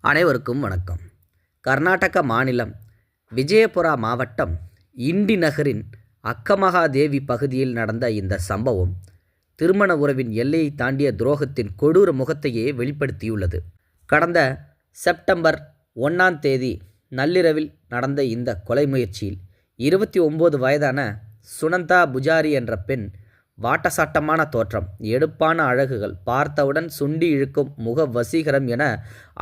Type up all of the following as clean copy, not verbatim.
அனைவருக்கும் வணக்கம். கர்நாடக மாநிலம் விஜயபுரா மாவட்டம் இண்டி நகரின் அக்கமகாதேவி பகுதியில் நடந்த இந்த சம்பவம் திருமண உறவின் எல்லையை தாண்டிய துரோகத்தின் கொடூர முகத்தையே வெளிப்படுத்தியுள்ளது. கடந்த செப்டம்பர் 1ஆம் தேதி நள்ளிரவில் நடந்த இந்த கொலை முயற்சியில் 29 வயதான சுனந்தா புஜாரி என்ற பெண் வாட்டசாட்டமான தோற்றம், எடுப்பான அழகுகள், பார்த்தவுடன் சுண்டி இழுக்கும் முக வசீகரம் என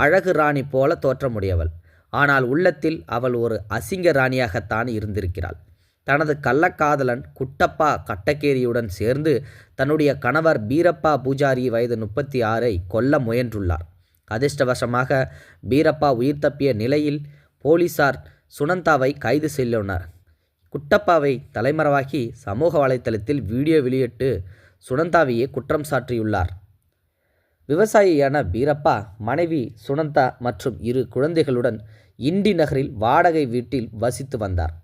அழகு ராணி போல தோற்றமுடையவள். ஆனால் உள்ளத்தில் அவள் ஒரு அசிங்க ராணியாகத்தான் இருந்திருக்கிறாள். தனது கள்ளக்காதலன் குட்டப்பா கட்டக்கேரியுடன் சேர்ந்து தன்னுடைய கணவர் பீரப்பா பூஜாரி வயது 36 கொல்ல முயன்றுள்ளார். அதிர்ஷ்டவசமாக பீரப்பா உயிர் தப்பிய நிலையில் போலீசார் சுனந்தாவை கைது செய்துள்ளனர். குட்டப்பாவை தலைமறைவாக்கி சமூக வலைத்தளத்தில் வீடியோ வெளியிட்டு சுனந்தாவையே குற்றம் சாட்டியுள்ளார். விவசாயியான பீரப்பா மனைவி சுனந்தா மற்றும் 2 குழந்தைகளுடன் இண்டி நகரில் வாடகை வீட்டில் வசித்து வந்தார்.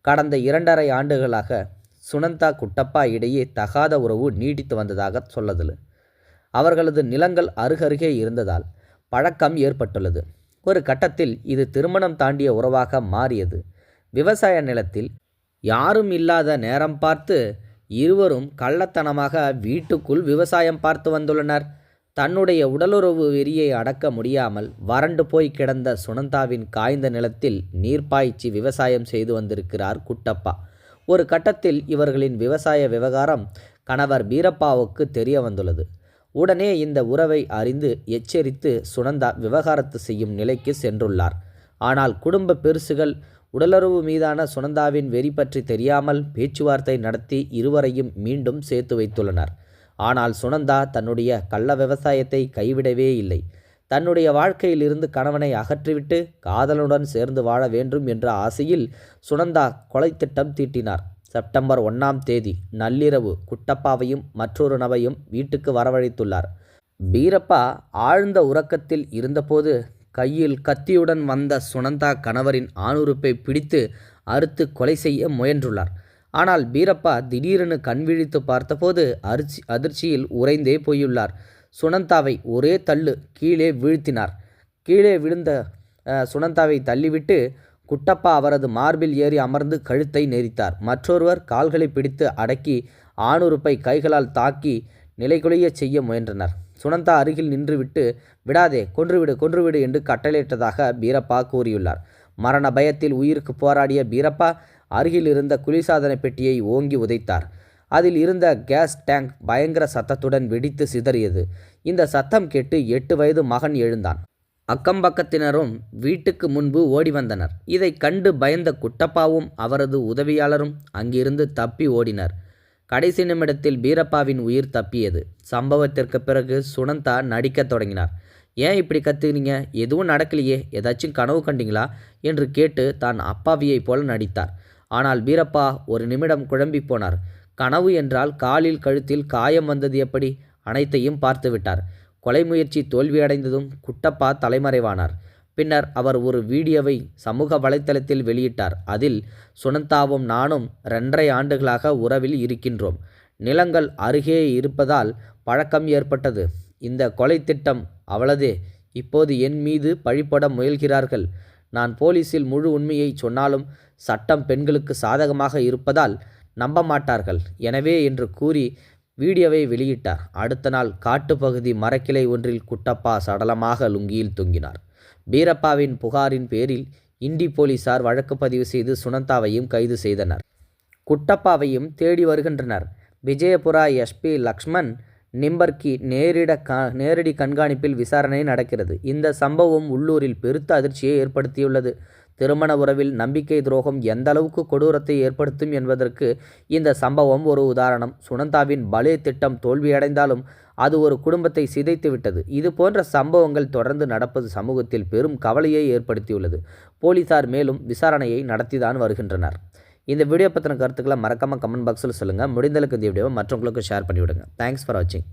கடந்த 2.5 ஆண்டுகளாக சுனந்தா குட்டப்பா இடையே தகாத உறவு நீடித்து வந்ததாக சொல்லது. அவர்களது நிலங்கள் அருகருகே இருந்ததால் பழக்கம் ஏற்பட்டுள்ளது. ஒரு கட்டத்தில் இது திருமணம் தாண்டிய உறவாக மாறியது. விவசாய நிலத்தில் யாரும் இல்லாத நேரம் பார்த்து இருவரும் கள்ளத்தனமாக வீட்டுக்குள் விவசாயம் பார்த்து வந்துள்ளனர். தன்னுடைய உடலுறவு வெறியை அடக்க முடியாமல் வறண்டு போய் கிடந்த சுனந்தாவின் காய்ந்த நிலத்தில் நீர் பாய்ச்சி விவசாயம் செய்து வந்திருக்கிறார் குட்டப்பா. ஒரு கட்டத்தில் இவர்களின் விவசாய விவகாரம் கணவர் பீரப்பாவுக்கு தெரிய வந்துள்ளது. உடனே இந்த உறவை அறிந்து எச்சரித்து சுனந்தா விவகாரத்து செய்யும் நிலைக்கு சென்றுள்ளார். ஆனால் குடும்ப பெருசுகள் உடலுறவு மீதான சுனந்தாவின் வெறி பற்றி தெரியாமல் பேச்சுவார்த்தை நடத்தி இருவரையும் மீண்டும் சேர்த்து வைத்துள்ளனர். ஆனால் சுனந்தா தன்னுடைய கள்ள விவசாயத்தை கைவிடவே இல்லை. தன்னுடைய வாழ்க்கையில் இருந்து கணவனை அகற்றிவிட்டு காதலனுடன் சேர்ந்து வாழ வேண்டும் என்ற ஆசையில் சுனந்தா கொலை திட்டம் தீட்டினார். செப்டம்பர் 1ஆம் தேதி நள்ளிரவு குட்டப்பாவையும் மற்றொரு நபரையும் வீட்டுக்கு வரவழைத்துள்ளார். பீரப்பா ஆழ்ந்த உறக்கத்தில் இருந்தபோது கையில் கத்தியுடன் வந்த சுனந்தா கணவரின் ஆணுறுப்பை பிடித்து அறுத்து கொலை செய்ய முயன்றுள்ளார். ஆனால் பீரப்பா திடீரென கண்விழித்து பார்த்தபோது அதிர்ச்சியில் உறைந்தே போயுள்ளார். சுனந்தாவை ஒரே தள்ளு கீழே வீழ்த்தினார். கீழே விழுந்த சுனந்தாவை தள்ளிவிட்டு குட்டப்பா அவரது மார்பில் ஏறி அமர்ந்து கழுத்தை நெரித்தார். மற்றொருவர் கால்களை பிடித்து அடக்கி ஆணுறுப்பை கைகளால் தாக்கி நிலைகுலைய செய்ய முயன்றனர். சுனந்தா அருகில் நின்றுவிட்டு விடாதே, கொன்றுவிடு என்று கட்டளையிட்டதாக பீரப்பா கூறியுள்ளார். மரண பயத்தில் உயிருக்கு போராடிய பீரப்பா அருகில் இருந்த குளிர்சாதன பெட்டியை ஓங்கி உதைத்தார். அதில் இருந்த கேஸ் டேங்க் பயங்கர சத்தத்துடன் வெடித்து சிதறியது. இந்த சத்தம் கேட்டு 8 வயது மகன் எழுந்தான். அக்கம்பக்கத்தினரும் வீட்டுக்கு முன்பு ஓடி வந்தனர். இதை கண்டு பயந்த குட்டப்பாவும் அவரது உதவியாளரும் அங்கிருந்து தப்பி ஓடினர். கடைசி நிமிடத்தில் பீரப்பாவின் உயிர் தப்பியது. சம்பவத்திற்கு பிறகு சுனந்தா நடிக்க தொடங்கினார். ஏன் இப்படி கத்துனீங்க? எதுவும் நடக்கலையே, ஏதாச்சும் கனவு கண்டீங்களா என்று கேட்டு தான் அப்பாவியைப் போல நடித்தார். ஆனால் பீரப்பா ஒரு நிமிடம் குழம்பி போனார். கனவு என்றால் காலில் கழுத்தில் காயம் வந்தது எப்படி? அனைத்தையும் பார்த்துவிட்டார். கொலை முயற்சி தோல்வியடைந்ததும் குட்டப்பா தலைமறைவானார். பின்னர் அவர் ஒரு வீடியோவை சமூக வலைத்தளத்தில் வெளியிட்டார். அதில் சுனந்தாவும் நானும் 2.5 ஆண்டுகளாக உறவில் இருக்கின்றோம். நிலங்கள் அருகே இருப்பதால் பழக்கம் ஏற்பட்டது. இந்த கொலை திட்டம் அவளதே. இப்போது என் மீது பழிபோட முயல்கிறார்கள். நான் போலீசில் முழு உண்மையை சொன்னாலும் சட்டம் பெண்களுக்கு சாதகமாக இருப்பதால் நம்ப மாட்டார்கள். எனவே என்று கூறி வீடியோவை வெளியிட்டார். அடுத்த நாள் காட்டுப்பகுதி மரக்கிளை ஒன்றில் குட்டப்பா சடலமாக லுங்கியில் தொங்கினார். பீரப்பாவின் புகாரின் பேரில் இண்டி போலீசார் வழக்கு பதிவு செய்து சுனந்தாவையும் கைது செய்தனர். குட்டப்பாவையும் தேடி வருகின்றனர். விஜயபுரா எஸ்பி லக்ஷ்மண் நிம்பர்கி நேரடி கண்காணிப்பில் விசாரணை நடக்கிறது. இந்த சம்பவம் உள்ளூரில் பெருத்த அதிர்ச்சியை ஏற்படுத்தியுள்ளது. திருமண உறவில் நம்பிக்கை துரோகம் எந்த அளவுக்கு கொடூரத்தை ஏற்படுத்தும் என்பதற்கு இந்த சம்பவம் ஒரு உதாரணம். சுனந்தாவின் பலே திட்டம் தோல்வியடைந்தாலும் அது ஒரு குடும்பத்தை சிதைத்து விட்டது. இது போன்ற சம்பவங்கள் தொடர்ந்து நடப்பது சமூகத்தில் பெரும் கவலையை ஏற்படுத்தியுள்ளது. போலீசார் மேலும் விசாரணையை நடத்திதான் வருகின்றனர். இந்த வீடியோ பற்றின கருத்துக்களை மறக்காமல் கமெண்ட் பாக்ஸில் சொல்லுங்கள். முடிந்தளவுக்கு இந்த வீடியோவை மற்றவங்களுக்கு ஷேர் பண்ணிவிடுங்க. தேங்க்ஸ் ஃபார் வாட்சிங்.